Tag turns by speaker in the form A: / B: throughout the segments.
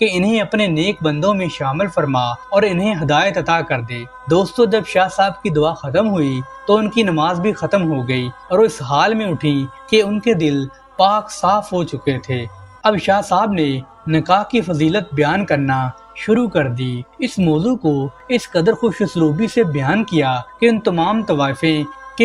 A: کہ انہیں اپنے نیک بندوں میں شامل فرما اور انہیں ہدایت عطا کر دے۔ دوستو، جب شاہ صاحب کی دعا ختم ہوئی تو ان کی نماز بھی ختم ہو گئی اور وہ اس حال میں اٹھی کہ ان کے دل پاک صاف ہو چکے تھے۔ اب شاہ صاحب نے نکاح کی فضیلت بیان کرنا شروع کر دی۔ اس موضوع کو اس قدر خوش اسلوبی سے بیان کیا کہ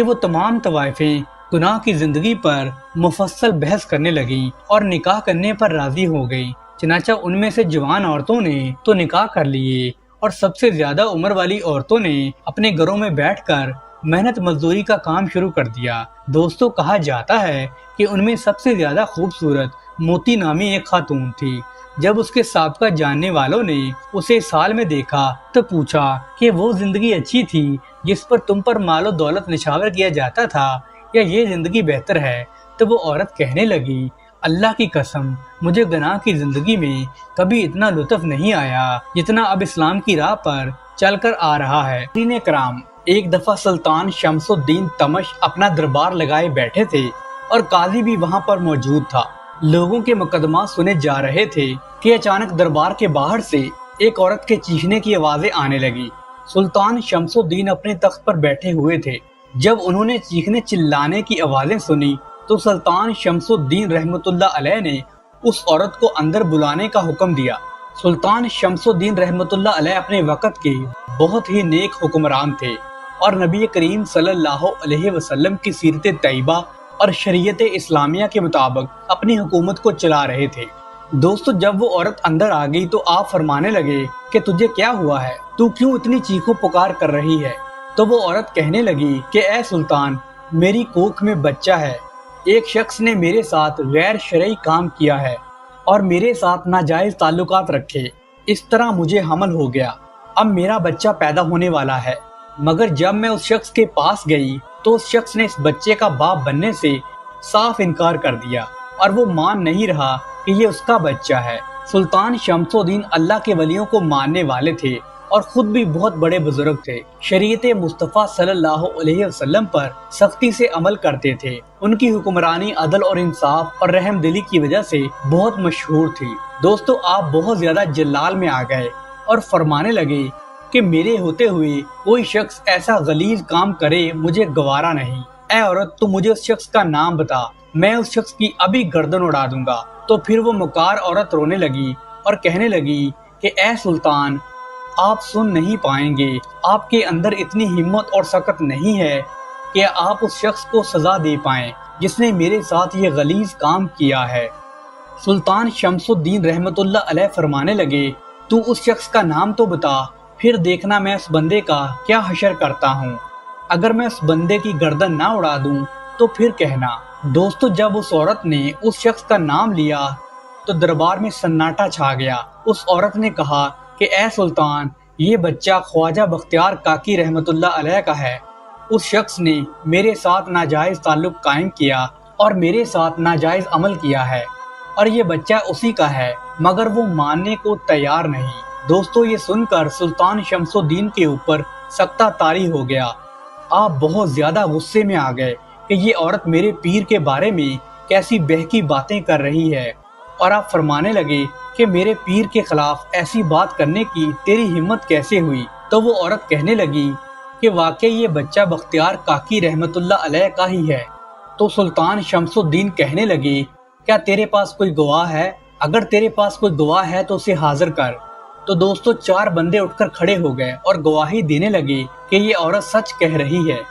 A: وہ تمام طوائفیں گناہ کی زندگی پر مفصل بحث کرنے لگیں اور نکاح کرنے پر راضی ہو گئیں۔ چنانچہ ان میں سے جوان عورتوں نے تو نکاح کر لیے اور سب سے زیادہ عمر والی عورتوں نے اپنے گھروں میں بیٹھ کر محنت مزدوری کا کام شروع کر دیا۔ دوستو، کہا جاتا ہے کہ ان میں سب سے زیادہ خوبصورت موتی نامی ایک خاتون تھی۔ جب اس کے سابقہ جاننے والوں نے اسے اس حال میں دیکھا تو پوچھا کہ وہ زندگی اچھی تھی جس پر تم پر مال و دولت نچھاور کیا جاتا تھا، یا یہ زندگی بہتر ہے؟ تو وہ عورت کہنے لگی، اللہ کی قسم، مجھے گناہ کی زندگی میں کبھی اتنا لطف نہیں آیا جتنا اب اسلام کی راہ پر چل کر آ رہا ہے۔ ناظرین کرام، ایک دفعہ سلطان شمس الدین تمش اپنا دربار لگائے بیٹھے تھے اور قاضی بھی وہاں پر موجود تھا۔ لوگوں کے مقدمات سنے جا رہے تھے کہ اچانک دربار کے باہر سے ایک عورت کے چیخنے کی آوازیں آنے لگی۔ سلطان شمس الدین اپنے تخت پر بیٹھے ہوئے تھے۔ جب انہوں نے چیخنے چلانے کی آوازیں سنی تو سلطان شمس الدین رحمۃ اللہ علیہ نے اس عورت کو اندر بلانے کا حکم دیا۔ سلطان شمس الدین رحمۃ اللہ علیہ اپنے وقت کے بہت ہی نیک حکمران تھے اور نبی کریم صلی اللہ علیہ وسلم کی سیرت طیبہ اور شریعت اسلامیہ کے مطابق اپنی حکومت کو چلا رہے تھے۔ دوستو، جب وہ عورت اندر آ گئی تو آپ فرمانے لگے کہ تجھے کیا ہوا ہے؟ تو کیوں اتنی چیخو پکار کر رہی ہے؟ تو وہ عورت کہنے لگی کہ اے سلطان، میری کوکھ میں بچہ ہے۔ ایک شخص نے میرے ساتھ غیر شرعی کام کیا ہے اور میرے ساتھ ناجائز تعلقات رکھے، اس طرح مجھے حمل ہو گیا۔ اب میرا بچہ پیدا ہونے والا ہے، مگر جب میں اس شخص کے پاس گئی تو اس شخص نے اس بچے کا باپ بننے سے صاف انکار کر دیا اور وہ مان نہیں رہا کہ یہ اس کا بچہ ہے۔ سلطان شمس الدین اللہ کے ولیوں کو ماننے والے تھے اور خود بھی بہت بڑے بزرگ تھے۔ شریعت مصطفیٰ صلی اللہ علیہ وسلم پر سختی سے عمل کرتے تھے۔ ان کی حکمرانی عدل اور انصاف اور رحم دلی کی وجہ سے بہت مشہور تھی۔ دوستو، آپ بہت زیادہ جلال میں آ گئے اور فرمانے لگے کہ میرے ہوتے ہوئے کوئی شخص ایسا غلیظ کام کرے مجھے گوارا نہیں۔ اے عورت، تو مجھے اس شخص کا نام بتا، میں اس شخص کی ابھی گردن اڑا دوں گا۔ تو پھر وہ مکار عورت رونے لگی اور کہنے لگی کہ اے سلطان، آپ سن نہیں پائیں گے، آپ کے اندر اتنی ہمت اور سخت نہیں ہے کہ آپ اس شخص کو سزا دے پائیں جس نے میرے ساتھ یہ غلیظ کام کیا ہے۔ سلطان شمس الدین رحمۃ اللہ علیہ فرمانے لگے، تو اس شخص کا نام تو بتا، پھر دیکھنا میں اس بندے کا کیا حشر کرتا ہوں۔ اگر میں اس بندے کی گردن نہ اڑا دوں تو پھر کہنا۔ دوستو، جب اس عورت نے اس شخص کا نام لیا تو دربار میں سناٹا چھا گیا۔ اس عورت نے کہا کہ اے سلطان، یہ بچہ خواجہ بختیار کاکی رحمۃ اللہ علیہ کا ہے۔ اس شخص نے میرے ساتھ ناجائز تعلق قائم کیا اور میرے ساتھ ناجائز عمل کیا ہے، اور یہ بچہ اسی کا ہے، مگر وہ ماننے کو تیار نہیں۔ دوستو، یہ سن کر سلطان شمس الدین کے اوپر سکتہ طاری ہو گیا۔ آپ بہت زیادہ غصے میں آ گئے کہ یہ عورت میرے پیر کے بارے میں کیسی بہکی باتیں کر رہی ہے، اور آپ فرمانے لگے کہ میرے پیر کے خلاف ایسی بات کرنے کی تیری ہمت کیسے ہوئی؟ تو وہ عورت کہنے لگی کہ واقعی یہ بچہ بختیار کاکی رحمۃ اللہ علیہ کا ہی ہے۔ تو سلطان شمس الدین کہنے لگے، کیا تیرے پاس کوئی گواہ ہے؟ اگر تیرے پاس کوئی گواہ ہے تو اسے حاضر کر۔ تو دوستو، 4 بندے اٹھ کر کھڑے ہو گئے اور گواہی دینے لگے کہ یہ عورت سچ کہہ رہی ہے۔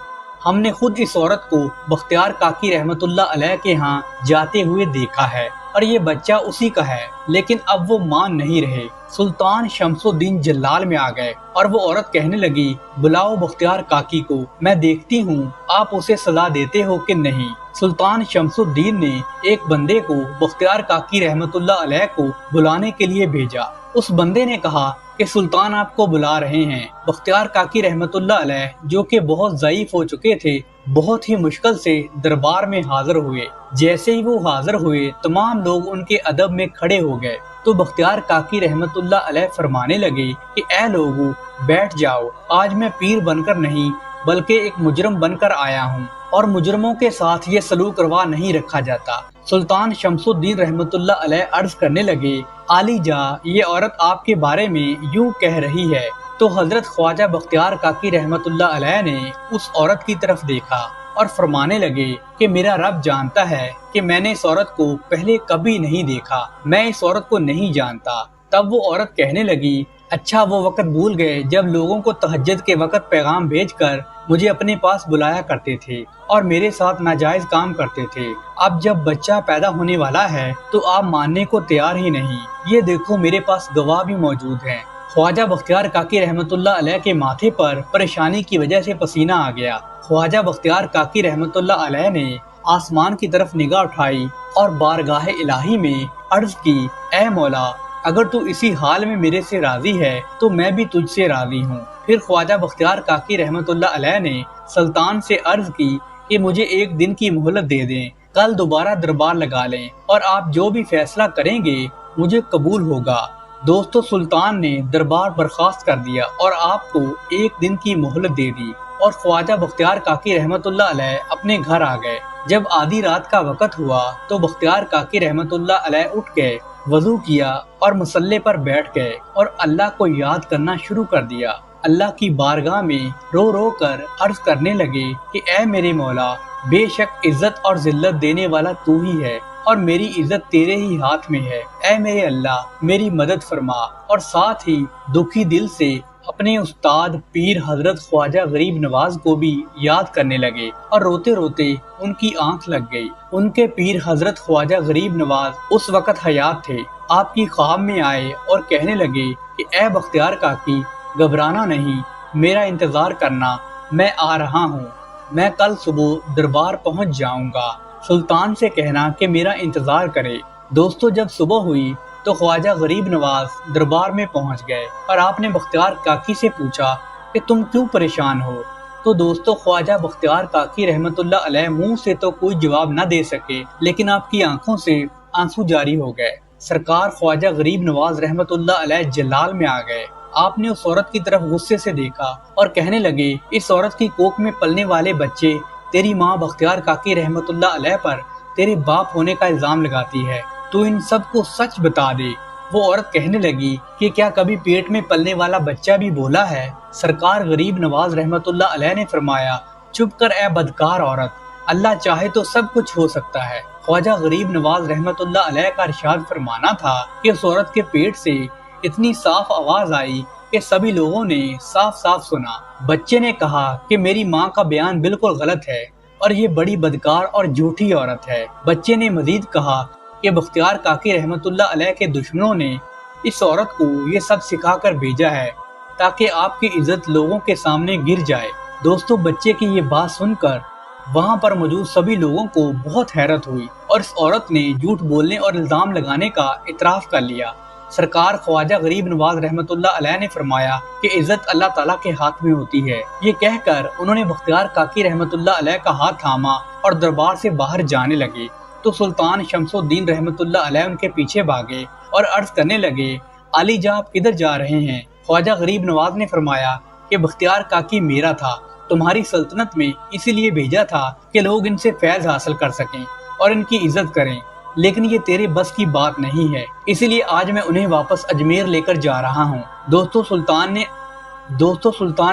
A: ہم نے خود اس عورت کو بختیار کاکی رحمۃ اللہ علیہ کے ہاں جاتے ہوئے دیکھا ہے اور یہ بچہ اسی کا ہے، لیکن اب وہ مان نہیں رہے۔ سلطان شمس الدین جلال میں آ گئے اور وہ عورت کہنے لگی، بلاؤ بختیار کاکی کو، میں دیکھتی ہوں آپ اسے سزا دیتے ہو کہ نہیں۔ سلطان شمس الدین نے ایک بندے کو بختیار کاکی رحمۃ اللہ علیہ کو بلانے کے لیے بھیجا۔ اس بندے نے کہا کہ سلطان آپ کو بلا رہے ہیں۔ بختیار کاکی رحمۃ اللہ علیہ، جو کہ بہت ضعیف ہو چکے تھے، بہت ہی مشکل سے دربار میں حاضر ہوئے۔ جیسے ہی وہ حاضر ہوئے، تمام لوگ ان کے ادب میں کھڑے ہو گئے۔ تو بختیار کاکی رحمۃ اللہ علیہ فرمانے لگے کہ اے لوگو، بیٹھ جاؤ، آج میں پیر بن کر نہیں بلکہ ایک مجرم بن کر آیا ہوں، اور مجرموں کے ساتھ یہ سلوک روا نہیں رکھا جاتا۔ سلطان شمس الدین رحمۃ اللہ علیہ عرض کرنے لگے، علی جا یہ عورت آپ کے بارے میں یوں کہہ رہی ہے۔ تو حضرت خواجہ بختیار کاکی رحمت اللہ علیہ نے اس عورت کی طرف دیکھا اور فرمانے لگے کہ میرا رب جانتا ہے کہ میں نے اس عورت کو پہلے کبھی نہیں دیکھا، میں اس عورت کو نہیں جانتا۔ تب وہ عورت کہنے لگی، اچھا وہ وقت بھول گئے جب لوگوں کو تہجد کے وقت پیغام بھیج کر مجھے اپنے پاس بلایا کرتے تھے اور میرے ساتھ ناجائز کام کرتے تھے۔ اب جب بچہ پیدا ہونے والا ہے تو آپ ماننے کو تیار ہی نہیں۔ یہ دیکھو میرے پاس گواہ بھی موجود ہیں۔ خواجہ بختیار کاکی رحمت اللہ علیہ کے ماتھے پر پریشانی کی وجہ سے پسینہ آ گیا۔ خواجہ بختیار کاکی رحمت اللہ علیہ نے آسمان کی طرف نگاہ اٹھائی اور بارگاہ الہی میں عرض کی، اے مولا، اگر تو اسی حال میں میرے سے راضی ہے تو میں بھی تجھ سے راضی ہوں۔ پھر خواجہ بختیار کاکی رحمت اللہ علیہ نے سلطان سے عرض کی کہ مجھے ایک دن کی مہلت دے دیں، کل دوبارہ دربار لگا لیں اور آپ جو بھی فیصلہ کریں گے مجھے قبول ہوگا۔ دوستو سلطان نے دربار برخاست کر دیا اور آپ کو ایک دن کی مہلت دے دی اور خواجہ بختیار کاکی رحمت اللہ علیہ اپنے گھر آ گئے۔ جب آدھی رات کا وقت ہوا تو بختیار کاکی رحمت اللہ علیہ اٹھ گئے، وضو کیا اور مصلے پر بیٹھ گئے اور اللہ کو یاد کرنا شروع کر دیا۔ اللہ کی بارگاہ میں رو رو کر عرض کرنے لگے کہ اے میرے مولا، بے شک عزت اور ذلت دینے والا تو ہی ہے اور میری عزت تیرے ہی ہاتھ میں ہے۔ اے میرے اللہ، میری مدد فرما۔ اور ساتھ ہی دکھی دل سے اپنے استاد پیر حضرت خواجہ غریب نواز کو بھی یاد کرنے لگے اور روتے روتے ان کی آنکھ لگ گئی۔ ان کے پیر حضرت خواجہ غریب نواز اس وقت حیات تھے۔ آپ کی خواب میں آئے اور کہنے لگے کہ اے بختیار کاکی، گھبرانا نہیں، میرا انتظار کرنا، میں آ رہا ہوں، میں کل صبح دربار پہنچ جاؤں گا، سلطان سے کہنا کہ میرا انتظار کرے۔ دوستو جب صبح ہوئی تو خواجہ غریب نواز دربار میں پہنچ گئے اور آپ نے بختیار کاکی سے پوچھا کہ تم کیوں پریشان ہو؟ تو دوستو خواجہ بختیار کاکی رحمت اللہ علیہ منہ سے تو کوئی جواب نہ دے سکے، لیکن آپ کی آنکھوں سے آنسو جاری ہو گئے۔ سرکار خواجہ غریب نواز رحمت اللہ علیہ جلال میں آ گئے۔ آپ نے اس عورت کی طرف غصے سے دیکھا اور کہنے لگے، اس عورت کی کوکھ میں پلنے والے بچے تیری ماں بختیار کاکی رحمت اللہ علیہ پر تیرے باپ ہونے کا الزام لگاتی ہے، تو ان سب کو سچ بتا دے۔ وہ عورت کہنے لگی کہ کیا کبھی پیٹ میں پلنے والا بچہ بھی بولا ہے؟ سرکار غریب نواز رحمت اللہ علیہ نے فرمایا، چپ کر اے بدکار عورت، اللہ چاہے تو سب کچھ ہو سکتا ہے۔ خواجہ غریب نواز رحمت اللہ علیہ کا ارشاد فرمانا تھا کہ اس عورت کے پیٹ سے اتنی صاف آواز آئی کہ سبھی لوگوں نے صاف صاف سنا۔ بچے نے کہا کہ میری ماں کا بیان بالکل غلط ہے اور یہ بڑی بدکار اور جھوٹی عورت ہے۔ بچے نے مزید کہا کہ بختیار کاکی رحمت اللہ علیہ کے دشمنوں نے اس عورت کو یہ سب سکھا کر بھیجا ہے تاکہ آپ کی عزت لوگوں کے سامنے گر جائے۔ دوستو بچے کی یہ بات سن کر وہاں پر موجود سبھی لوگوں کو بہت حیرت ہوئی اور اس عورت نے جھوٹ بولنے اور الزام لگانے کا اعتراف کر لیا۔ سرکار خواجہ غریب نواز رحمت اللہ علیہ نے فرمایا کہ عزت اللہ تعالیٰ کے ہاتھ میں ہوتی ہے۔ یہ کہہ کر انہوں نے بختیار کاکی رحمت اللہ علیہ کا ہاتھ تھاما اور دربار سے باہر جانے لگے تو سلطان شمس الدین رحمت اللہ علیہ ان کے پیچھے بھاگے اور عرض کرنے لگے، علی جا آپ کدھر جا رہے ہیں؟ خواجہ غریب نواز نے فرمایا کہ بختیار کاکی میرا تھا، تمہاری سلطنت میں اسی لیے بھیجا تھا کہ لوگ ان سے فیض حاصل کر سکیں اور ان کی عزت کریں، لیکن یہ تیرے بس کی بات نہیں ہے، اسی لیے آج میں انہیں واپس اجمیر لے کر جا رہا ہوں۔ دوستو سلطان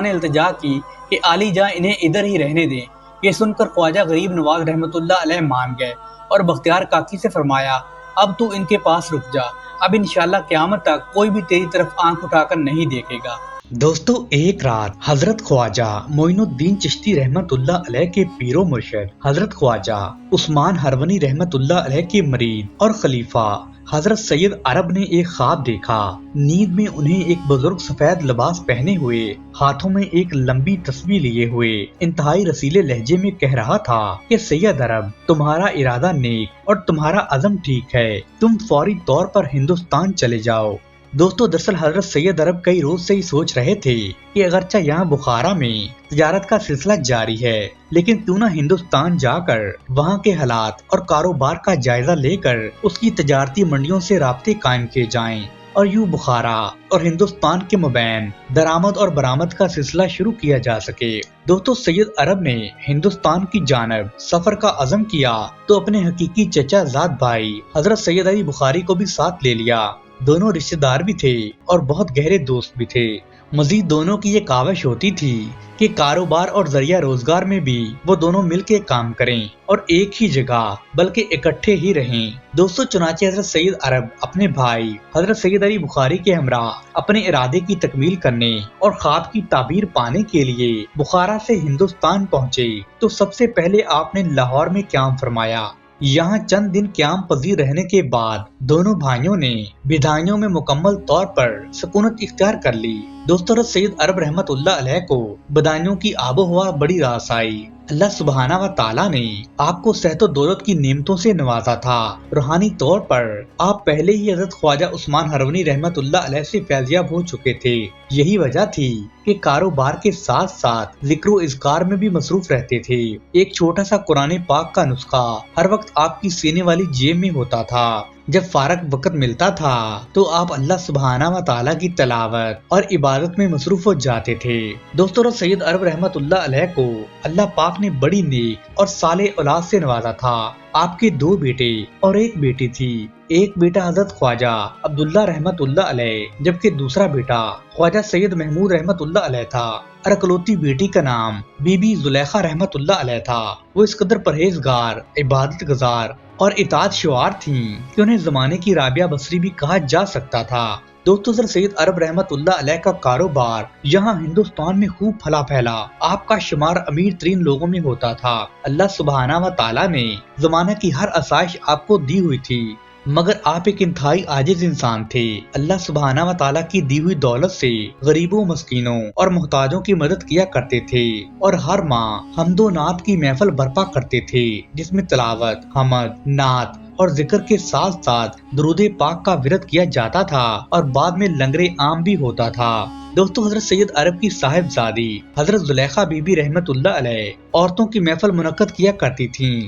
A: نے التجا کی کہ علی جا انہیں ادھر ہی رہنے دیں۔ یہ سن کر خواجہ غریب نواز رحمت اللہ علیہ مان گئے اور بختیار کاکی سے فرمایا، اب تو ان کے پاس رک جا، اب انشاءاللہ قیامت تک کوئی بھی تیری طرف آنکھ اٹھا کر نہیں دیکھے گا۔
B: دوستو ایک رات حضرت خواجہ معین الدین چشتی رحمت اللہ علیہ کے پیر و مرشد حضرت خواجہ عثمان ہرونی رحمت اللہ علیہ کے مرید اور خلیفہ حضرت سید عرب نے ایک خواب دیکھا۔ نیند میں انہیں ایک بزرگ سفید لباس پہنے ہوئے، ہاتھوں میں ایک لمبی تسبیح لیے ہوئے انتہائی رسیلے لہجے میں کہہ رہا تھا کہ سید عرب، تمہارا ارادہ نیک اور تمہارا عزم ٹھیک ہے، تم فوری طور پر ہندوستان چلے جاؤ۔ دوستو دراصل حضرت سید عرب کئی روز سے ہی سوچ رہے تھے کہ اگرچہ یہاں بخارا میں تجارت کا سلسلہ جاری ہے، لیکن کیوں نہ ہندوستان جا کر وہاں کے حالات اور کاروبار کا جائزہ لے کر اس کی تجارتی منڈیوں سے رابطے قائم کیے جائیں اور یوں بخارا اور ہندوستان کے مابین درآمد اور برآمد کا سلسلہ شروع کیا جا سکے۔ دوستو سید عرب نے ہندوستان کی جانب سفر کا عزم کیا تو اپنے حقیقی چچا زاد بھائی حضرت سید علی بخاری کو بھی ساتھ لے لیا۔ دونوں رشتہ دار بھی تھے اور بہت گہرے دوست بھی تھے۔ مزید دونوں کی یہ کاوش ہوتی تھی کہ کاروبار اور ذریعہ روزگار میں بھی وہ دونوں مل کے کام کریں اور ایک ہی جگہ بلکہ اکٹھے ہی رہیں۔ دوستو، چنانچہ حضرت سید عرب اپنے بھائی حضرت سید علی بخاری کے ہمراہ اپنے ارادے کی تکمیل کرنے اور خواب کی تعبیر پانے کے لیے بخارا سے ہندوستان پہنچے تو سب سے پہلے آپ نے لاہور میں قیام فرمایا۔ یہاں چند دن قیام پذیر رہنے کے بعد دونوں بھائیوں نے بدایوں میں مکمل طور پر سکونت اختیار کر لی۔ دوستو، حضرت سید عرب رحمت اللہ علیہ کو بدایوں کی آب و ہوا بڑی راس آئی۔ اللہ سبحانہ و تعالیٰ نے آپ کو صحت و دولت کی نعمتوں سے نوازا تھا۔ روحانی طور پر آپ پہلے ہی حضرت خواجہ عثمان ہرونی رحمت اللہ علیہ سے فیضیاب ہو چکے تھے۔ یہی وجہ تھی کہ کاروبار کے ساتھ ساتھ ذکر و اذکار میں بھی مصروف رہتے تھے۔ ایک چھوٹا سا قرآن پاک کا نسخہ ہر وقت آپ کی سینے والی جیب میں ہوتا تھا۔ جب فارغ وقت ملتا تھا تو آپ اللہ سبحانہ و تعالیٰ کی تلاوت اور عبادت میں مصروف ہو جاتے تھے۔ دوستو، حضرت سید عرب رحمت اللہ علیہ کو اللہ پاک نے بڑی نیک اور صالح اولاد سے نوازا تھا۔ آپ کے 2 بیٹے اور 1 بیٹی تھی۔ ایک بیٹا حضرت خواجہ عبداللہ رحمت اللہ علیہ جبکہ دوسرا بیٹا خواجہ سید محمود رحمت اللہ علیہ تھا۔ اور اکلوتی بیٹی کا نام بی بی زلیخا رحمت اللہ علیہ تھا۔ وہ اس قدر پرہیزگار، عبادت گزار اور اطاعت شعار تھیں کہ انہیں زمانے کی رابعہ بصری بھی کہا جا سکتا تھا۔ دوستو، حضرت سید عرب رحمت اللہ علیہ کا کاروبار یہاں ہندوستان میں خوب پھلا پھیلا۔ آپ کا شمار امیر ترین لوگوں میں ہوتا تھا۔ اللہ سبحانہ و تعالیٰ نے زمانہ کی ہر آسائش آپ کو دی ہوئی تھی، مگر آپ ایک انتہائی عاجز انسان تھے۔ اللہ سبحانہ و تعالیٰ کی دی ہوئی دولت سے غریبوں، مسکینوں اور محتاجوں کی مدد کیا کرتے تھے اور ہر ماہ حمد و نعت کی محفل برپا کرتے تھے، جس میں تلاوت، حمد، نعت اور ذکر کے ساتھ ساتھ درود پاک کا ورد کیا جاتا تھا اور بعد میں لنگر عام بھی ہوتا تھا۔ دوستو، حضرت سید عرب کی صاحبزادی حضرت زلیخا بی بی رحمت اللہ علیہ عورتوں کی محفل منعقد کیا کرتی تھیں۔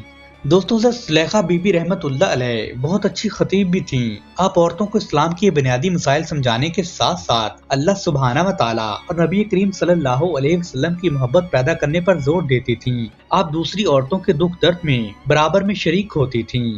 B: دوستو، حضرت زلیخا بی بی رحمت اللہ علیہ بہت اچھی خطیب بھی تھیں۔ آپ عورتوں کو اسلام کے بنیادی مسائل سمجھانے کے ساتھ ساتھ اللہ سبحانہ و تعالیٰ اور نبی کریم صلی اللہ علیہ وسلم کی محبت پیدا کرنے پر زور دیتی تھیں۔ آپ دوسری عورتوں کے دکھ درد میں برابر میں شریک ہوتی تھیں۔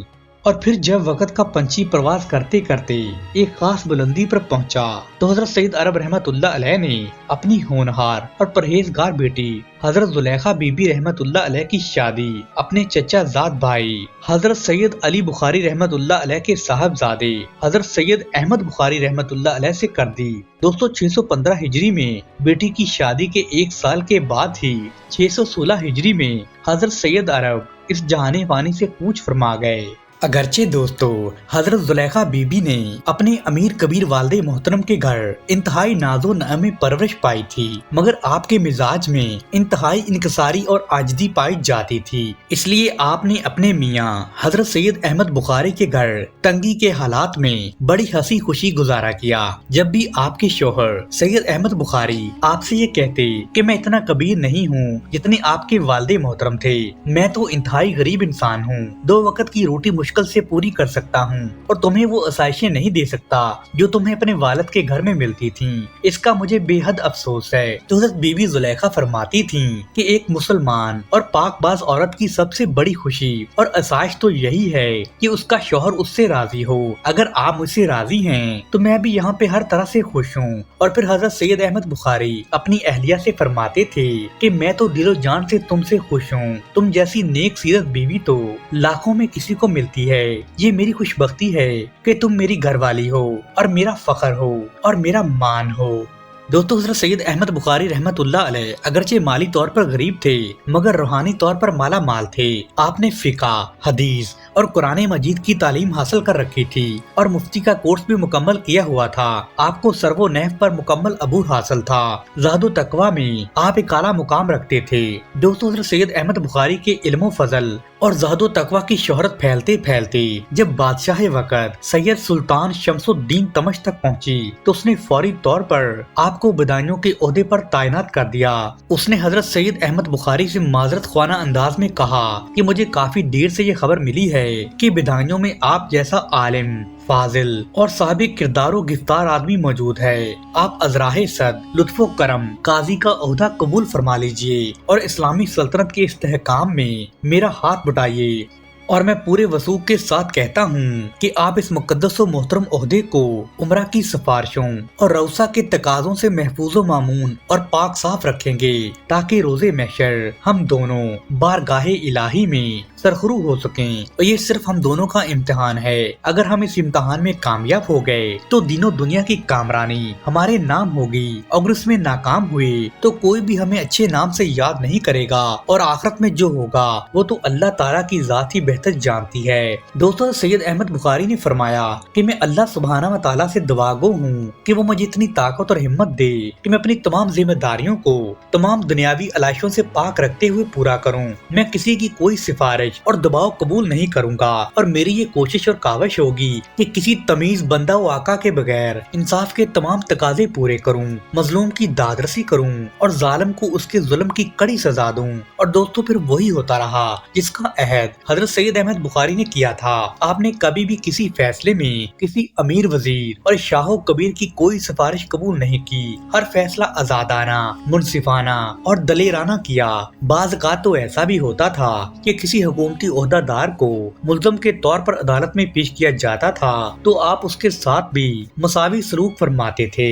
B: اور پھر جب وقت کا پنچھی پرواز کرتے کرتے ایک خاص بلندی پر پہنچا تو حضرت سید عرب رحمت اللہ علیہ نے اپنی ہونہار اور پرہیزگار بیٹی حضرت زلیخا بی بی رحمت اللہ علیہ کی شادی اپنے چچا زاد بھائی حضرت سید علی بخاری رحمت اللہ علیہ کے صاحبزادے حضرت سید احمد بخاری رحمت اللہ علیہ سے کر دی۔ دوستو، 615 ہجری میں بیٹی کی شادی کے 1 سال کے بعد ہی 616 ہجری میں حضرت سید عرب اس جہان فانی سے کوچ فرما گئے۔ اگرچہ دوستو، حضرت زلیخا بی بی نے اپنے امیر کبیر والد محترم کے گھر انتہائی ناز و نعم میں پرورش پائی تھی، مگر آپ کے مزاج میں انتہائی انکساری اور عاجزی پائی جاتی تھی۔ اس لیے آپ نے اپنے میاں حضرت سید احمد بخاری کے گھر تنگی کے حالات میں بڑی ہنسی خوشی گزارا کیا۔ جب بھی آپ کے شوہر سید احمد بخاری آپ سے یہ کہتے کہ میں اتنا کبیر نہیں ہوں جتنے آپ کے والد محترم تھے، میں تو انتہائی غریب انسان ہوں، 2 وقت کی روٹی مشکل سے پوری کر سکتا ہوں اور تمہیں وہ آسائشیں نہیں دے سکتا جو تمہیں اپنے والد کے گھر میں ملتی تھیں، اس کا مجھے بے حد افسوس ہے۔ تو حضرت بی بی زلیخا فرماتی تھیں کہ ایک مسلمان اور پاک باز عورت کی سب سے بڑی خوشی اور آسائش تو یہی ہے کہ اس کا شوہر اس سے راضی ہو۔ اگر آپ مجھ سے راضی ہیں تو میں بھی یہاں پہ ہر طرح سے خوش ہوں۔ اور پھر حضرت سید احمد بخاری اپنی اہلیہ سے فرماتے تھے کہ میں تو دل و جان سے تم سے خوش ہوں، تم جیسی نیک سیرت بیوی تو لاکھوں میں کسی کو ملتی ہے۔ یہ میری خوش بختی ہے کہ تم میری گھر والی ہو اور میرا فخر ہو اور میرا مان ہو۔ دوستو، حضرت سید احمد بخاری رحمت اللہ علیہ اگرچہ مالی طور پر غریب تھے مگر روحانی طور پر مالا مال تھے۔ آپ نے فقہ، حدیث اور قرآن مجید کی تعلیم حاصل کر رکھی تھی اور مفتی کا کورس بھی مکمل کیا ہوا تھا۔ آپ کو سرو و نحو پر مکمل عبور حاصل تھا۔ زہد و تقوی میں آپ ایک اعلیٰ مقام رکھتے تھے۔ دوستو، حضرت سید احمد بخاری کے علم و فضل اور زہد و تقوی کی شہرت پھیلتے پھیلتے جب بادشاہ وقت سید سلطان شمس الدین تمش تک پہنچی تو اس نے فوری طور پر آپ کو بدایوں کے عہدے پر تعینات کر دیا۔ اس نے حضرت سید احمد بخاری سے معذرت خوانا انداز میں کہا کہ مجھے کافی دیر سے یہ خبر ملی ہے کہ بدایوں میں آپ جیسا عالم، فاضل اور صاحب کردار و گفتار آدمی موجود ہے۔ آپ ازراہ صد، لطف و کرم، قاضی کا عہدہ قبول فرما لیجئے اور اسلامی سلطنت کے استحکام میں میرا ہاتھ بٹائیے۔ اور میں پورے وثوق کے ساتھ کہتا ہوں کہ آپ اس مقدس و محترم عہدے کو عمرہ کی سفارشوں اور روسا کے تقاضوں سے محفوظ و مامون اور پاک صاف رکھیں گے تاکہ روز محشر ہم دونوں بارگاہ الہی میں سرخرو ہو سکیں۔ اور یہ صرف ہم دونوں کا امتحان ہے، اگر ہم اس امتحان میں کامیاب ہو گئے تو دین و دنیا کی کامرانی ہمارے نام ہوگی، اور اس میں ناکام ہوئے تو کوئی بھی ہمیں اچھے نام سے یاد نہیں کرے گا، اور آخرت میں جو ہوگا وہ تو اللہ تعالیٰ کی ذات ہی بہتر جانتی ہے۔ دوستو، سید احمد بخاری نے فرمایا کہ میں اللہ سبحانہ و تعالیٰ سے دعا گو ہوں کہ وہ مجھے اتنی طاقت اور ہمت دے کہ میں اپنی تمام ذمہ داریوں کو تمام دنیاوی علائشوں سے پاک رکھتے ہوئے پورا کروں۔ میں کسی کی کوئی سفارش اور دباؤ قبول نہیں کروں گا، اور میری یہ کوشش اور کاوش ہوگی کہ کسی تمیز بندہ و آقا کے بغیر انصاف کے تمام تقاضے پورے کروں، مظلوم کی دادرسی کروں اور ظالم کو اس کے ظلم کی کڑی سزا دوں۔ اور دوستو، پھر وہی ہوتا رہا جس کا عہد حضرت سید احمد بخاری نے کیا تھا۔ آپ نے کبھی بھی کسی فیصلے میں کسی امیر وزیر اور شاہ و کبیر کی کوئی سفارش قبول نہیں کی، ہر فیصلہ آزادانہ، منصفانہ اور دلیرانہ کیا۔ بعض اوقات تو ایسا بھی ہوتا تھا کہ کسی حکومتی عہدہ دار کو ملزم کے طور پر عدالت میں پیش کیا جاتا تھا تو آپ اس کے ساتھ بھی مساوی سلوک فرماتے تھے۔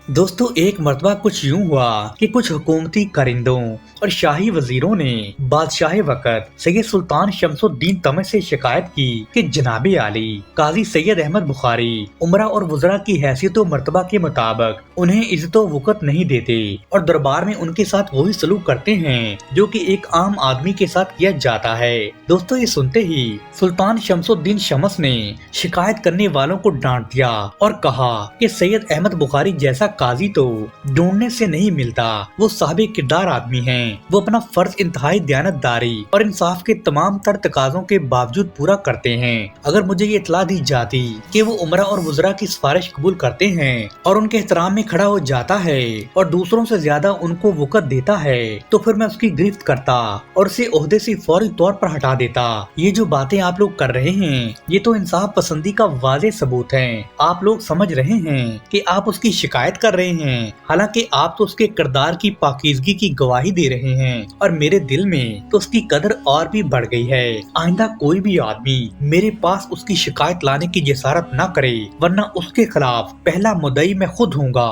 B: دوستو، ایک مرتبہ کچھ یوں ہوا کہ کچھ حکومتی کرندوں اور شاہی وزیروں نے بادشاہ وقت سید سلطان شمس الدین تمش سے شکایت کی کہ جناب عالی قاضی سید احمد بخاری عمرہ اور وزراء کی حیثیت و مرتبہ کے مطابق انہیں عزت و وقت نہیں دیتے، اور دربار میں ان کے ساتھ وہی سلوک کرتے ہیں جو کہ ایک عام آدمی کے ساتھ کیا جاتا ہے۔ دوستو، یہ سنتے ہی سلطان شمس الدین شمس نے شکایت کرنے والوں کو ڈانٹ دیا اور کہا کہ سید احمد بخاری جیسا قاضی تو ڈھونڈنے سے نہیں ملتا، وہ صاحب کردار آدمی ہیں، وہ اپنا فرض انتہائی دیانتداری اور انصاف کے تمام تر تقاضوں کے باوجود پورا کرتے ہیں۔ اگر مجھے یہ اطلاع دی جاتی کہ وہ عمرہ اور وزراء کی سفارش قبول کرتے ہیں اور ان کے احترام میں کھڑا ہو جاتا ہے اور دوسروں سے زیادہ ان کو وقت دیتا ہے تو پھر میں اس کی گرفت کرتا اور اسے عہدے سے فوری طور پر ہٹا دیتا۔ یہ جو باتیں آپ لوگ کر رہے ہیں یہ تو انصاف پسندی کا واضح ثبوت ہے۔ آپ لوگ سمجھ رہے ہیں کہ آپ اس کی شکایت کر رہے ہیں، حالانکہ آپ تو اس کے کردار کی پاکیزگی کی گواہی دے رہے ہیں، اور میرے دل میں تو اس کی قدر اور بھی بڑھ گئی ہے۔ آئندہ کوئی بھی آدمی میرے پاس اس کی شکایت لانے کی جسارت نہ کرے، ورنہ اس کے خلاف پہلا مدعی میں خود ہوں گا۔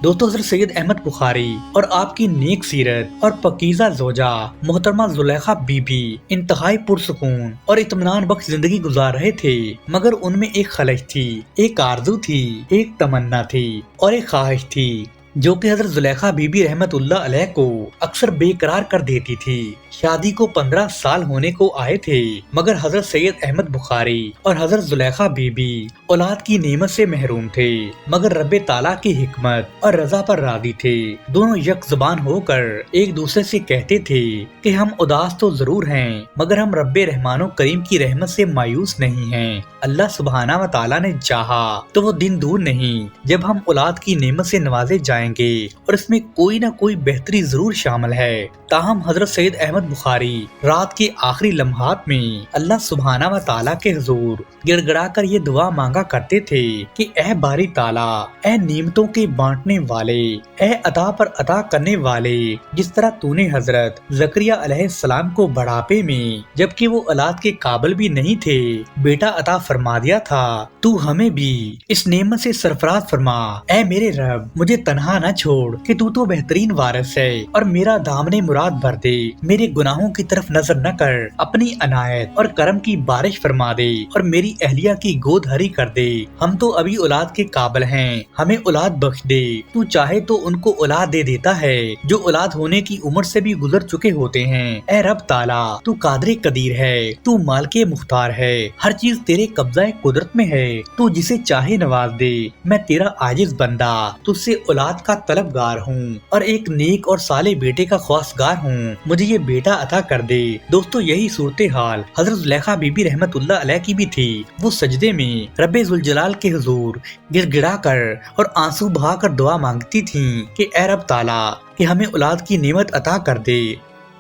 B: دوستو، حضرت سید احمد بخاری اور آپ کی نیک سیرت اور پاکیزہ زوجہ محترمہ زلیخا بی بی انتہائی پرسکون اور اطمینان بخش زندگی گزار رہے تھے، مگر ان میں ایک خلش تھی، ایک آرزو تھی، ایک تمنا تھی اور ایک خواہش تھی جو کہ حضرت زلیخا بی بی رحمت اللہ علیہ کو اکثر بے قرار کر دیتی تھی۔ شادی کو 15 سال ہونے کو آئے تھے، مگر حضرت سید احمد بخاری اور حضرت زلیخا بی بی اولاد کی نعمت سے محروم تھے، مگر رب تعالیٰ کی حکمت اور رضا پر راضی تھے۔ دونوں یک زبان ہو کر ایک دوسرے سے کہتے تھے کہ ہم اداس تو ضرور ہیں، مگر ہم رب رحمان و کریم کی رحمت سے مایوس نہیں ہیں۔ اللہ سبحانہ و تعالیٰ نے چاہا تو وہ دن دور نہیں جب ہم اولاد کی نعمت سے نوازے جائیں گے، اور اس میں کوئی نہ کوئی بہتری ضرور شامل ہے۔ تاہم حضرت سید احمد بخاری رات کے آخری لمحات میں اللہ سبحانہ و تعالیٰ کے حضور گڑ گڑا کر یہ دعا مانگا کرتے تھے کہ اے باری تعالیٰ، اے نعمتوں کے بانٹنے والے، اے عطا پر عطا کرنے والے، جس طرح تو نے حضرت زکریا علیہ السلام کو بڑھاپے میں جبکہ وہ اولاد کے قابل بھی نہیں تھے بیٹا عطا فرما دیا تھا، تو ہمیں بھی اس نعمت سے سرفراز فرما۔ اے میرے رب، مجھے تنہا نہ چھوڑ کہ تو بہترین وارث ہے، اور میرا دامن مراد بھر دے، میرے گناہوں کی طرف نظر نہ کر، اپنی عنایت اور کرم کی بارش فرما دے اور میری اہلیہ کی گود ہری کر دے۔ ہم تو ابھی اولاد کے قابل ہیں، ہمیں اولاد بخش دے، تو چاہے تو ان کو اولاد دے دیتا ہے جو اولاد ہونے کی عمر سے بھی گزر چکے ہوتے ہیں۔ اے رب تعالیٰ، تو قادر قدیر ہے، تو مالک مختار ہے، ہر چیز تیرے قبضہ قدرت میں ہے، تو جسے چاہے نواز دے۔ میں تیرا عاجز بندہ تجھ سے اولاد کا طلبگار ہوں اور ایک نیک اور صالح بیٹے کا خواستگار ہوں، مجھے یہ بیٹا عطا کر دے۔ دوستو، یہی صورتحال حضرت زلیخا بی بی رحمت اللہ علیہ کی بھی تھی۔ وہ سجدے میں رب ذوالجلال کے حضور گڑ گڑا کر اور آنسو بہا کر دعا مانگتی تھیں کہ اے رب تعالیٰ کہ ہمیں اولاد کی نعمت عطا کر دے،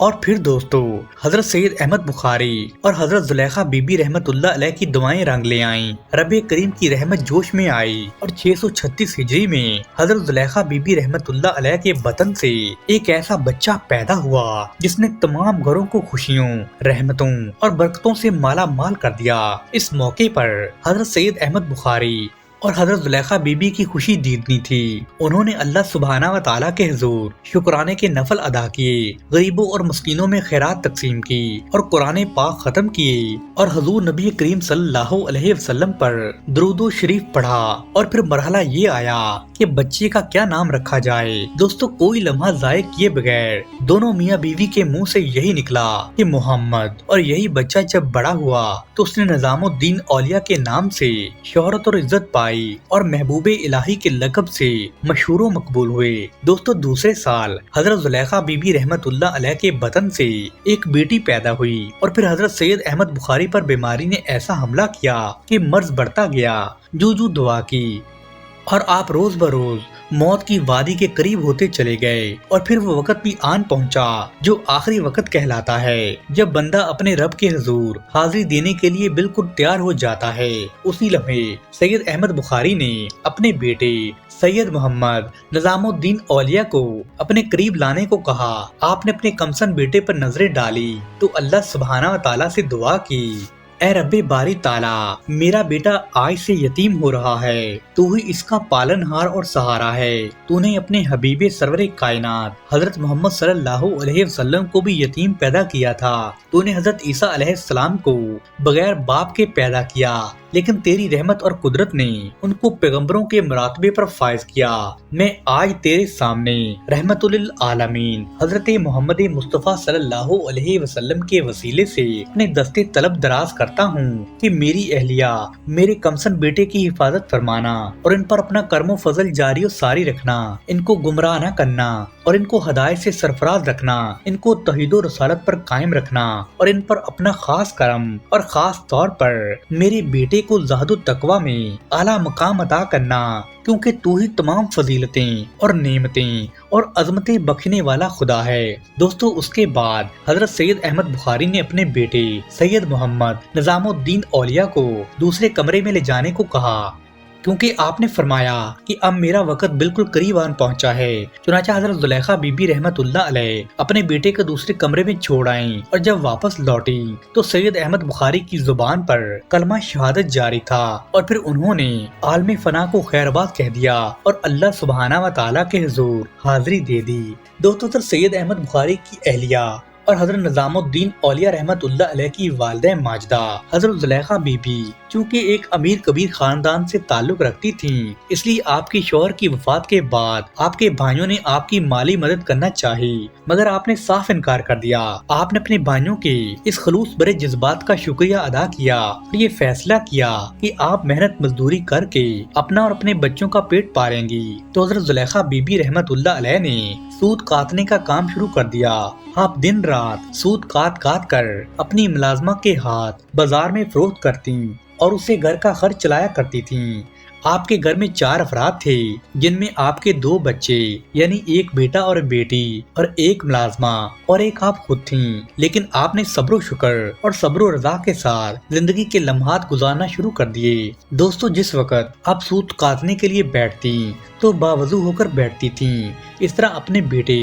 B: اور پھر دوستو حضرت سید احمد بخاری اور حضرت زلیخا بی بی رحمت اللہ علیہ کی دعائیں رنگ لے آئیں، رب کریم کی رحمت جوش میں آئی اور 636 ہجری میں حضرت زلیخا بی بی رحمت اللہ علیہ کے بطن سے ایک ایسا بچہ پیدا ہوا جس نے تمام گھروں کو خوشیوں، رحمتوں اور برکتوں سے مالا مال کر دیا۔ اس موقع پر حضرت سید احمد بخاری اور حضرت زلیخا بی بی کی خوشی دیدنی تھی۔ انہوں نے اللہ سبحانہ و تعالیٰ کے حضور شکرانے کے نفل ادا کیے، غریبوں اور مسکینوں میں خیرات تقسیم کی اور قرآن پاک ختم کیے اور حضور نبی کریم صلی اللہ علیہ وسلم پر درود و شریف پڑھا۔ اور پھر مرحلہ یہ آیا کہ بچے کا کیا نام رکھا جائے۔ دوستو کوئی لمحہ ضائع کیے بغیر دونوں میاں بیوی کے منہ سے یہی نکلا کہ محمد، اور یہی بچہ جب بڑا ہوا تو اس نے نظام الدین اولیاء کے نام سے شہرت اور عزت پائی اور محبوب الہی کے لقب سے مشہور و مقبول ہوئے۔ دوستو دوسرے سال حضرت زلیخا بی بی رحمت اللہ علیہ کے بطن سے ایک بیٹی پیدا ہوئی اور پھر حضرت سید احمد بخاری پر بیماری نے ایسا حملہ کیا کہ مرض بڑھتا گیا۔ جو دعا کی اور آپ روز بروز موت کی وادی کے قریب ہوتے چلے گئے، اور پھر وہ وقت بھی آن پہنچا جو آخری وقت کہلاتا ہے، جب بندہ اپنے رب کے حضور حاضری دینے کے لیے بالکل تیار ہو جاتا ہے۔ اسی لمحے سید احمد بخاری نے اپنے بیٹے سید محمد نظام الدین اولیاء کو اپنے قریب لانے کو کہا۔ آپ نے اپنے کمسن بیٹے پر نظریں ڈالی تو اللہ سبحانہ و تعالیٰ سے دعا کی، اے رب باری تعالیٰ، میرا بیٹا آج سے یتیم ہو رہا ہے، تو ہی اس کا پالن ہار اور سہارا ہے۔ تو نے اپنے حبیب سرور کائنات حضرت محمد صلی اللہ علیہ وسلم کو بھی یتیم پیدا کیا تھا۔ تو نے حضرت عیسیٰ علیہ السلام کو بغیر باپ کے پیدا کیا، لیکن تیری رحمت اور قدرت نے ان کو پیغمبروں کے مراتبے پر فائز کیا۔ میں آج تیرے سامنے رحمت للعالمین حضرت محمد مصطفیٰ صلی اللہ علیہ وسلم کے وسیلے سے اپنے دستے طلب دراز کرتا ہوں کہ میری اہلیہ میرے کمسن بیٹے کی حفاظت فرمانا اور ان پر اپنا کرم و فضل جاری و ساری رکھنا، ان کو گمراہ نہ کرنا اور ان کو ہدایت سے سرفراز رکھنا، ان کو توحید و رسالت پر قائم رکھنا اور ان پر اپنا خاص کرم اور خاص طور پر میرے بیٹے کو زہد و تقوی میں اعلیٰ مقام عطا کرنا، کیونکہ تو ہی تمام فضیلتیں اور نعمتیں اور عظمتیں بخشنے والا خدا ہے۔ دوستو اس کے بعد حضرت سید احمد بخاری نے اپنے بیٹے سید محمد نظام الدین اولیاء کو دوسرے کمرے میں لے جانے کو کہا، کیونکہ آپ نے فرمایا کہ اب میرا وقت بالکل قریب آن پہنچا ہے۔ چنانچہ حضرت زلیخا بی بی رحمت اللہ علیہ اپنے بیٹے کو دوسرے کمرے میں چھوڑ آئیں، اور جب واپس لوٹی تو سید احمد بخاری کی زبان پر کلمہ شہادت جاری تھا، اور پھر انہوں نے عالم فنا کو خیرباد کہہ دیا اور اللہ سبحانہ و تعالیٰ کے حضور حاضری دے دی۔ دوستو سید احمد بخاری کی اہلیہ اور حضرت نظام الدین اولیاء رحمت اللہ علیہ کی والدہ ماجدہ حضرت زلیخا بی بی چونکہ ایک امیر کبیر خاندان سے تعلق رکھتی تھیں، اس لیے آپ کے شوہر کی وفات کے بعد آپ کے بھائیوں نے آپ کی مالی مدد کرنا چاہی، مگر آپ نے صاف انکار کر دیا۔ آپ نے اپنے بھائیوں کے اس خلوص برے جذبات کا شکریہ ادا کیا اور یہ فیصلہ کیا کہ آپ محنت مزدوری کر کے اپنا اور اپنے بچوں کا پیٹ پالیں گی۔ تو حضرت زلیخا بی بی رحمت اللہ علیہ نے سود کاٹنے کا کام شروع کر دیا۔ آپ دن رات سود کاٹ کر اپنی ملازمہ کے ہاتھ بازار میں فروخت کرتی اور اسے گھر کا خرچ چلایا کرتی تھیں۔ آپ کے گھر میں 4 افراد تھے، جن میں آپ کے 2 بچے یعنی ایک بیٹا اور بیٹی اور ایک ملازمہ اور ایک آپ خود تھیں، لیکن آپ نے صبر و شکر اور صبر و رضا کے ساتھ زندگی کے لمحات گزارنا شروع کر دیے۔ دوستو جس وقت آپ سود کاٹنے کے لیے بیٹھتی تو باوضو ہو کر بیٹھتی تھیں، اس طرح اپنے بیٹے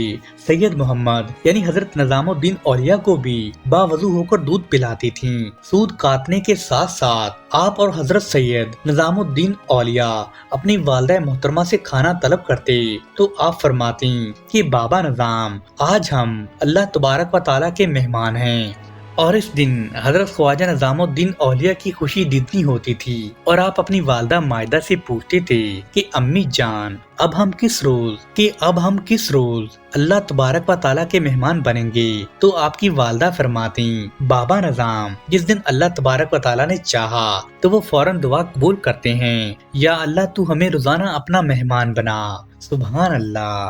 B: سید محمد یعنی حضرت نظام الدین اولیاء کو بھی باوضو ہو کر دودھ پلاتی تھیں۔ سود کاٹنے کے ساتھ ساتھ آپ اور حضرت سید نظام الدین اولیاء اپنی والدہ محترمہ سے کھانا طلب کرتے تو آپ فرماتی کہ بابا نظام، آج ہم اللہ تبارک و تعالیٰ کے مہمان ہیں، اور اس دن حضرت خواجہ نظام الدین اولیاء کی خوشی جتنی ہوتی تھی، اور آپ اپنی والدہ مائدہ سے پوچھتے تھے کہ امی جان اب ہم کس روز اللہ تبارک و تعالیٰ کے مہمان بنیں گے؟ تو آپ کی والدہ فرماتی بابا نظام، جس دن اللہ تبارک و تعالیٰ نے چاہا تو وہ فوراً دعا قبول کرتے ہیں، یا اللہ تو ہمیں روزانہ اپنا مہمان بنا۔ سبحان اللہ۔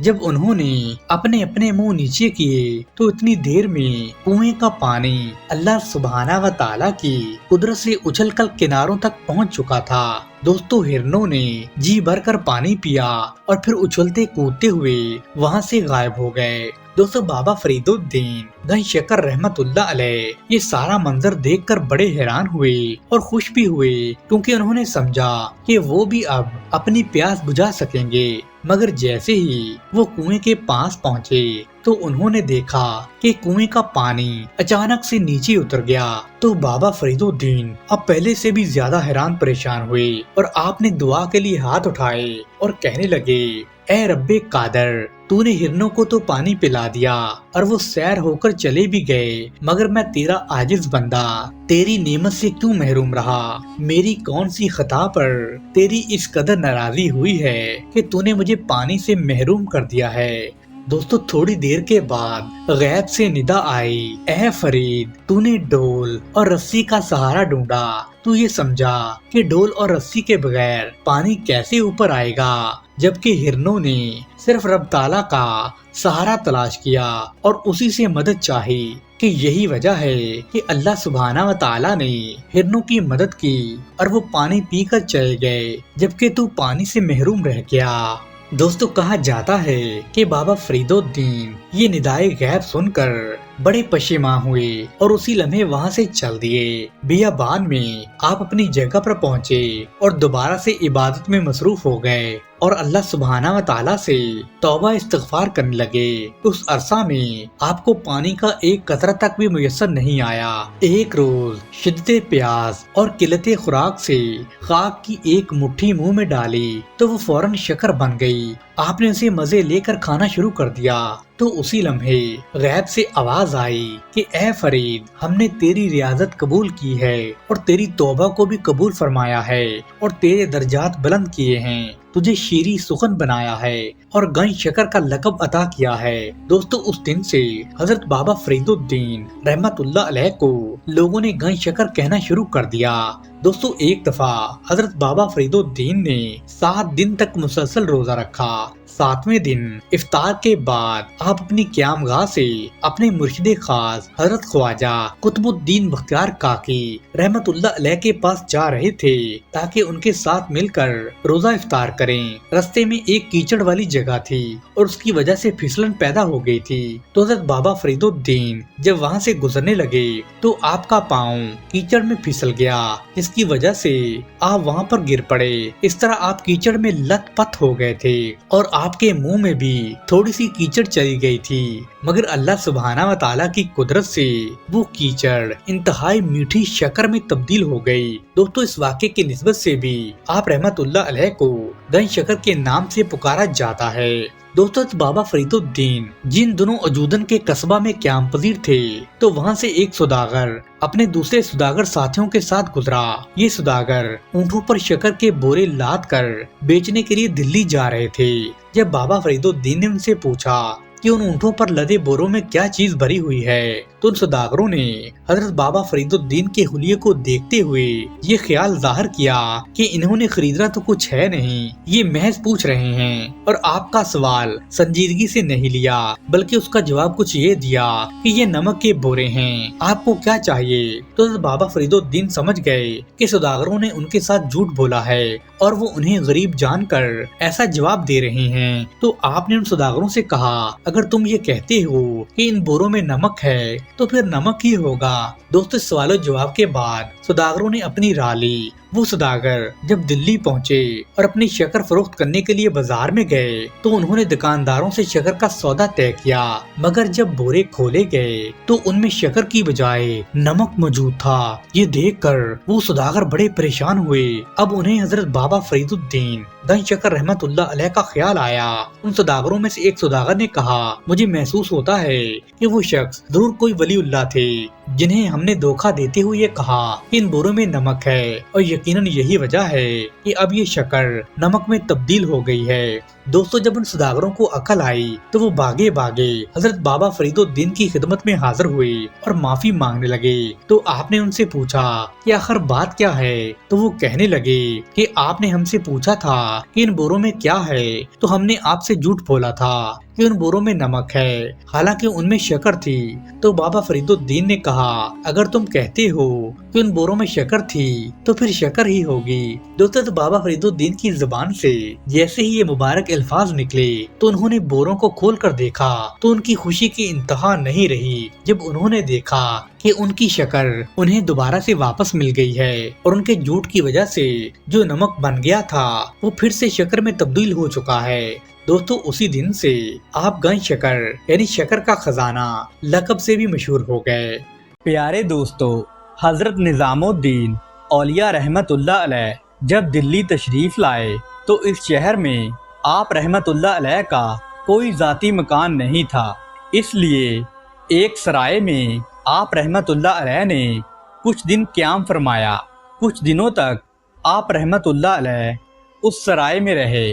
B: جب انہوں نے اپنے اپنے منہ نیچے کیے تو اتنی دیر میں کنویں کا پانی اللہ سبحانہ و تعالیٰ کی قدرت سے اچھل کر کناروں تک پہنچ چکا تھا۔ دوستو ہرنوں نے جی بھر کر پانی پیا اور پھر اچھلتے کودتے ہوئے وہاں سے غائب ہو گئے۔ دوستو بابا فرید الدین گنج شکر رحمت اللہ علیہ یہ سارا منظر دیکھ کر بڑے حیران ہوئے اور خوش بھی ہوئے، کیونکہ انہوں نے سمجھا کہ وہ بھی اب اپنی پیاس بجھا سکیں گے۔ مگر جیسے ہی وہ کنویں کے پاس پہنچے تو انہوں نے دیکھا کہ کنویں کا پانی اچانک سے نیچے اتر گیا۔ تو بابا فرید الدین اب پہلے سے بھی زیادہ حیران پریشان ہوئے اور آپ نے دعا کے لیے ہاتھ اٹھائے اور کہنے لگے، اے رب قادر، تو نے ہرنوں کو تو پانی پلا دیا اور وہ سیر ہو کر چلے بھی گئے، مگر میں تیرا عاجز بندہ تیری نعمت سے کیوں محروم رہا؟ میری کون سی خطا پر تیری اس قدر ناراضی ہوئی ہے کہ تو نے مجھے پانی سے محروم کر دیا ہے؟ دوستو تھوڑی دیر کے بعد غیب سے ندا آئی، اے فرید، تو نے ڈول اور رسی کا سہارا ڈھونڈا، تو یہ سمجھا کہ ڈول اور رسی کے بغیر پانی کیسے اوپر آئے گا، جبکہ ہرنوں نے صرف رب تعالیٰ کا سہارا تلاش کیا اور اسی سے مدد چاہی، کہ یہی وجہ ہے کہ اللہ سبحانہ و تعالیٰ نے ہرنوں کی مدد کی اور وہ پانی پی کر چلے گئے، جبکہ تو پانی سے محروم رہ گیا۔ دوستو کہا جاتا ہے کہ بابا فرید الدین یہ ندائے غیب سن کر بڑے پشیماں ہوئے اور اسی لمحے وہاں سے چل دیے۔ بیابان میں آپ اپنی جگہ پر پہنچے اور دوبارہ سے عبادت میں مصروف ہو گئے اور اللہ سبحانہ و تعالیٰ سے توبہ استغفار کرنے لگے۔ اس عرصہ میں آپ کو پانی کا ایک قطرہ تک بھی میسر نہیں آیا۔ ایک روز شدت پیاس اور قلت خوراک سے خاک کی ایک مٹھی منہ میں ڈالی تو وہ فوراً شکر بن گئی۔ آپ نے اسے مزے لے کر کھانا شروع کر دیا تو اسی لمحے غیب سے آواز آئی کہ اے فرید، ہم نے تیری ریاضت قبول کی ہے اور تیری توبہ کو بھی قبول فرمایا ہے اور تیرے درجات بلند کیے ہیں، تجھے شیریں سخن بنایا ہے اور گنج شکر کا لقب عطا کیا ہے۔ دوستو اس دن سے حضرت بابا فرید الدین رحمت اللہ علیہ کو لوگوں نے گنج شکر کہنا شروع کر دیا۔ دوستو ایک دفعہ حضرت بابا فرید الدین نے 7 دن تک مسلسل روزہ رکھا۔ 7ویں دن افطار کے بعد آپ اپنی قیام گاہ سے اپنے مرشد خاص حضرت خواجہ قطب الدین بختیار کاکی رحمت اللہ علیہ کے پاس جا رہے تھے تاکہ ان کے ساتھ مل کر روزہ افطار کریں۔ رستے میں ایک کیچڑ والی جگہ تھی اور اس کی وجہ سے پھسلن پیدا ہو گئی تھی، تو حضرت بابا فرید الدین جب وہاں سے گزرنے لگے تو آپ کا پاؤں کیچڑ میں پھسل گیا، جس کی وجہ سے آپ وہاں پر گر پڑے۔ اس طرح آپ کیچڑ میں لت پت ہو گئے تھے اور آپ کے منہ میں بھی تھوڑی سی کیچڑ چلی گئی تھی، مگر اللہ سبحانہ و تعالیٰ کی قدرت سے وہ کیچڑ انتہائی میٹھی شکر میں تبدیل ہو گئی۔ دوستو اس واقعے کی نسبت سے بھی آپ رحمت اللہ علیہ کو گنج شکر کے نام سے پکارا جاتا ہے۔ دوستو بابا فرید الدین جن دنوں اجودن کے قصبہ میں قیام پذیر تھے تو وہاں سے ایک سوداگر اپنے دوسرے سوداگر ساتھیوں کے ساتھ گزرا۔ یہ سوداگر اونٹوں پر شکر کے بورے لاد کر بیچنے کے لیے دلی جا رہے تھے۔ جب بابا فرید الدین نے ان سے پوچھا کہ ان اونٹوں پر لدے بوروں میں کیا چیز بھری ہوئی ہے تو ان سوداگروں نے حضرت بابا فرید الدین کے حلیے کو دیکھتے ہوئے یہ خیال ظاہر کیا کہ انہوں نے خریدنا تو کچھ ہے نہیں، یہ محض پوچھ رہے ہیں، اور آپ کا سوال سنجیدگی سے نہیں لیا بلکہ اس کا جواب کچھ یہ دیا کہ یہ نمک کے بورے ہیں، آپ کو کیا چاہیے؟ تو حضرت بابا فرید الدین سمجھ گئے کہ سوداگروں نے ان کے ساتھ جھوٹ بولا ہے اور وہ انہیں غریب جان کر ایسا جواب دے رہے ہیں۔ تو آپ نے ان سوداگروں سے کہا، اگر تم یہ کہتے ہو کہ ان بوروں میں نمک ہے تو پھر نمک ہی ہوگا۔ دوستو سوال و جواب کے بعد سوداگروں نے اپنی راہ لی۔ وہ سوداگر جب دلی پہنچے اور اپنی شکر فروخت کرنے کے لیے بازار میں گئے تو انہوں نے دکانداروں سے شکر کا سودا طے کیا، مگر جب بورے کھولے گئے تو ان میں شکر کی بجائے نمک موجود تھا۔ یہ دیکھ کر وہ سوداگر بڑے پریشان ہوئے۔ اب انہیں حضرت بابا فرید الدین گنج شکر رحمت اللہ علیہ کا خیال آیا۔ ان سوداگروں میں سے ایک سوداگر نے کہا، مجھے محسوس ہوتا ہے کہ وہ شخص ضرور کوئی ولی اللہ تھے جنہیں ہم نے دھوکہ دیتے ہوئے کہا کہ ان بوروں میں نمک ہے، اور یقیناً یہی وجہ ہے کہ اب یہ شکر نمک میں تبدیل ہو گئی ہے۔ دوستو جب ان سوداگروں کو عقل آئی تو وہ بھاگے بھاگے حضرت بابا فرید الدین کی خدمت میں حاضر ہوئے اور معافی مانگنے لگے۔ تو آپ نے ان سے پوچھا کہ آخر بات کیا ہے؟ تو وہ کہنے لگے کہ آپ نے ہم سے پوچھا تھا کہ ان بوروں میں کیا ہے، تو ہم نے آپ سے جھوٹ بولا تھا کہ ان بوروں میں نمک ہے، حالانکہ ان میں شکر تھی۔ تو بابا فرید الدین نے کہا اگر تم کہتے ہو کہ ان بوروں میں شکر تھی تو پھر شکر ہی ہوگی۔ دوستو تو بابا فرید الدین کی زبان سے جیسے ہی یہ مبارک الفاظ نکلے تو انہوں نے بوروں کو کھول کر دیکھا تو ان کی خوشی کی انتہا نہیں رہی جب انہوں نے دیکھا کہ ان کی شکر انہیں دوبارہ سے واپس مل گئی ہے اور ان کے جھوٹ کی وجہ سے جو نمک بن گیا تھا وہ پھر سے شکر میں تبدیل ہو چکا ہے۔ دوستو اسی دن سے آپ گنج شکر یعنی شکر کا خزانہ لقب سے بھی مشہور ہو گئے۔
A: پیارے دوستو، حضرت نظام الدین اولیاء رحمت اللہ علیہ جب دلی تشریف لائے تو اس شہر میں آپ رحمت اللہ علیہ کا کوئی ذاتی مکان نہیں تھا، اس لیے ایک سرائے میں آپ رحمت اللہ علیہ نے کچھ دن قیام فرمایا۔ کچھ دنوں تک آپ رحمت اللہ علیہ اس سرائے میں رہے،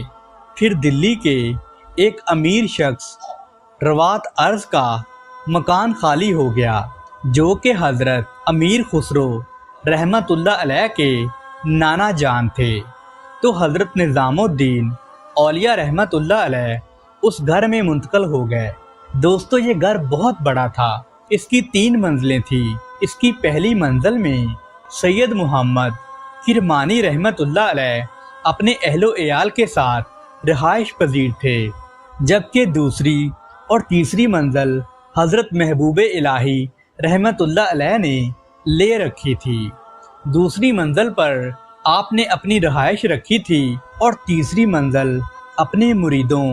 A: پھر دلی کے ایک امیر شخص روات ارض کا مکان خالی ہو گیا جو کہ حضرت امیر خسرو رحمت اللہ علیہ کے نانا جان تھے۔ تو حضرت نظام الدین اولیاء رحمت اللہ علیہ اس گھر میں منتقل ہو گئے۔ دوستو یہ گھر بہت بڑا تھا، اس کی 3 منزلیں تھیں۔ اس کی پہلی منزل میں سید محمد کرمانی رحمت اللہ علیہ اپنے اہل و عیال کے ساتھ رہائش پذیر تھے، جبکہ دوسری اور تیسری منزل حضرت محبوب الہی رحمت اللہ علیہ نے لے رکھی تھی۔ دوسری منزل پر آپ نے اپنی رہائش رکھی تھی اور تیسری منزل اپنے مریدوں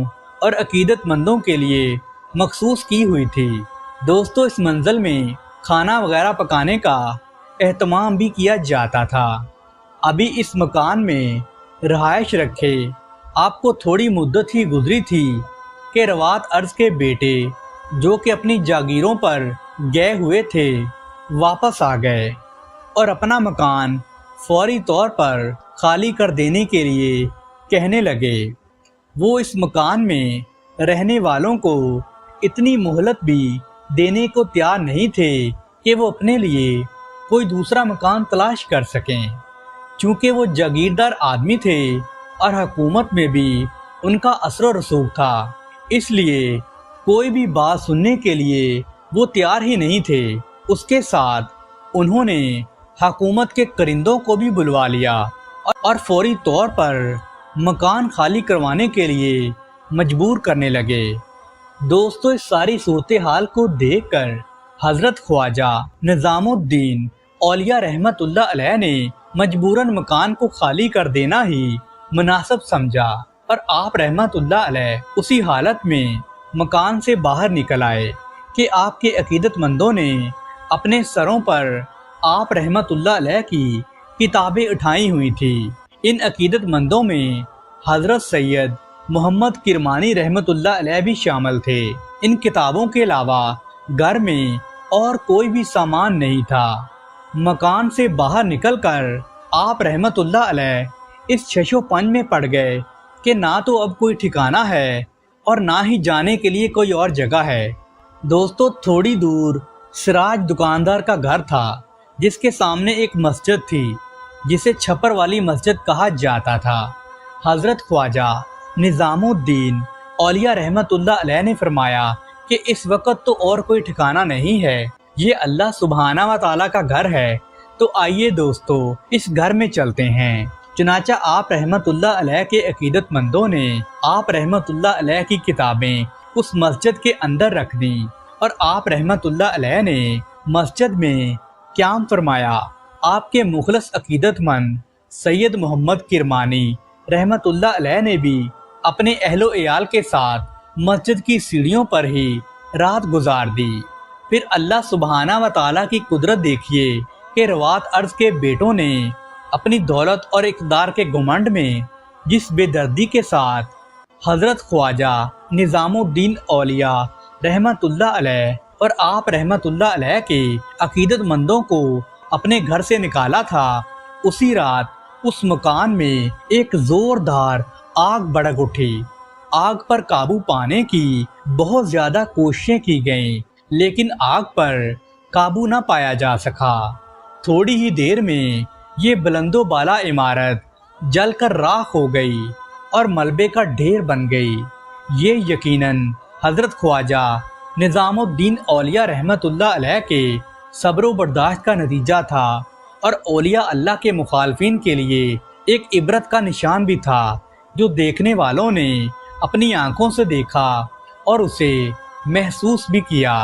A: اور عقیدت مندوں کے لیے مخصوص کی ہوئی تھی۔ دوستو اس منزل میں کھانا وغیرہ پکانے کا اہتمام بھی کیا جاتا تھا۔ ابھی اس مکان میں رہائش رکھے آپ کو تھوڑی مدت ہی گزری تھی کہ روات ارض کے بیٹے جو کہ اپنی جاگیروں پر گئے ہوئے تھے واپس آ گئے اور اپنا مکان فوری طور پر خالی کر دینے کے لیے کہنے لگے۔ وہ اس مکان میں رہنے والوں کو اتنی مہلت بھی دینے کو تیار نہیں تھے کہ وہ اپنے لیے کوئی دوسرا مکان تلاش کر سکیں، چونکہ وہ جاگیردار آدمی تھے اور حکومت میں بھی ان کا اثر و رسوخ تھا، اس لیے کوئی بھی بات سننے کے لیے وہ تیار ہی نہیں تھے۔ اس کے ساتھ انہوں نے حکومت کے کرندوں کو بھی بلوا لیا اور فوری طور پر مکان خالی کروانے کے لیے مجبور کرنے لگے۔ دوستو اس ساری صورتحال کو دیکھ کر حضرت خواجہ نظام الدین اولیاء رحمت اللہ علیہ نے مجبوراً مکان کو خالی کر دینا ہی مناسب سمجھا اور آپ رحمت اللہ علیہ اسی حالت میں مکان سے باہر نکل آئے کہ آپ کے عقیدت مندوں نے اپنے سروں پر آپ رحمت اللہ علیہ کی کتابیں اٹھائی ہوئی تھی۔ ان عقیدت مندوں میں حضرت سید محمد کرمانی رحمت اللہ علیہ بھی شامل تھے۔ ان کتابوں کے علاوہ گھر میں اور کوئی بھی سامان نہیں تھا۔ مکان سے باہر نکل کر آپ رحمت اللہ علیہ اس چھش و پنج میں پڑ گئے کہ نہ تو اب کوئی ٹھکانہ ہے اور نہ ہی جانے کے لیے کوئی اور جگہ ہے۔ دوستو تھوڑی دور سراج دکاندار کا گھر تھا جس کے سامنے ایک مسجد تھی جسے چھپر والی مسجد کہا جاتا تھا۔ حضرت خواجہ نظام الدین اولیاء رحمت اللہ علیہ نے فرمایا کہ اس وقت تو اور کوئی ٹھکانہ نہیں ہے، یہ اللہ سبحانہ و تعالیٰ کا گھر ہے، تو آئیے دوستو اس گھر میں چلتے ہیں۔ چنانچہ آپ رحمت اللہ علیہ کے عقیدت مندوں نے آپ رحمت اللہ علیہ کی کتابیں اس مسجد کے اندر رکھ دیں اور آپ رحمت اللہ علیہ نے مسجد میں قیام فرمایا۔ آپ کے مخلص عقیدت مند سید محمد کرمانی رحمت اللہ علیہ نے بھی اپنے اہل و عیال کے ساتھ مسجد کی سیڑھیوں پر ہی رات گزار دی۔ پھر اللہ سبحانہ و تعالیٰ کی قدرت دیکھیے کہ روات ارض کے بیٹوں نے اپنی دولت اور اقتدار کے گھمنڈ میں جس بے دردی کے ساتھ حضرت خواجہ نظام الدین اولیاء رحمت اللہ علیہ اور آپ رحمت اللہ علیہ کے عقیدت مندوں کو اپنے گھر سے نکالا تھا، اسی رات اس مکان میں ایک زوردار آگ بھڑک اٹھی۔ آگ پر قابو پانے کی بہت زیادہ کوششیں کی گئیں، لیکن آگ پر قابو نہ پایا جا سکا۔ تھوڑی ہی دیر میں یہ بلند و بالا عمارت جل کر راکھ ہو گئی اور ملبے کا ڈھیر بن گئی۔ یہ یقیناً حضرت خواجہ نظام الدین اولیاء رحمت اللہ علیہ کے صبر و برداشت کا نتیجہ تھا، اور اولیاء اللہ کے مخالفین کے لیے ایک عبرت کا نشان بھی تھا، جو دیکھنے والوں نے اپنی آنکھوں سے دیکھا اور اسے محسوس بھی کیا۔